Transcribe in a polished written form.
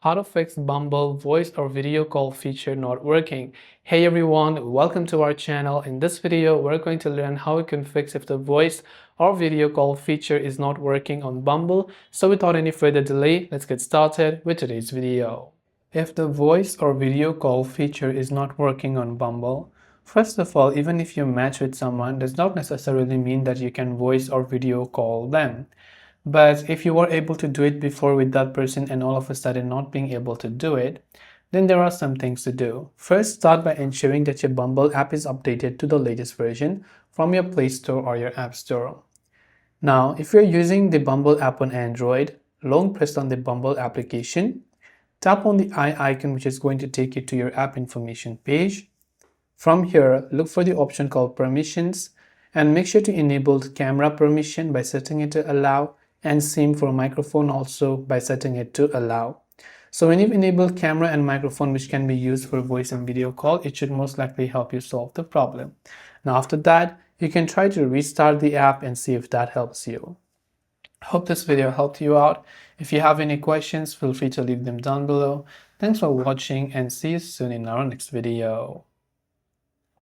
how to fix Bumble voice or video call feature not working. Hey everyone, welcome to our channel. In this video, we're going to learn how we can fix if the voice or video call feature is not working on Bumble. So without any further delay, let's get started with today's video. If the voice or video call feature is not working on Bumble, first of all, even if you match with someone, does not necessarily mean that you can voice or video call them. But if you were able to do it before with that person and all of a sudden not being able to do it, then there are some things to do. First, start by ensuring that your Bumble app is updated to the latest version from your Play Store or your App Store. Now, if you're using the Bumble app on Android, long press on the Bumble application, tap on the eye icon which is going to take you to your app information page. From here, look for the option called permissions and make sure to enable the camera permission by setting it to allow, and same for microphone also by setting it to allow. So when you've enabled camera and microphone which can be used for voice and video call, it should most likely help you solve the problem. Now after that, you can try to restart the app and see if that helps you. Hope this video helped you out. If you have any questions, feel free to leave them down below. Thanks for watching and see you soon in our next video.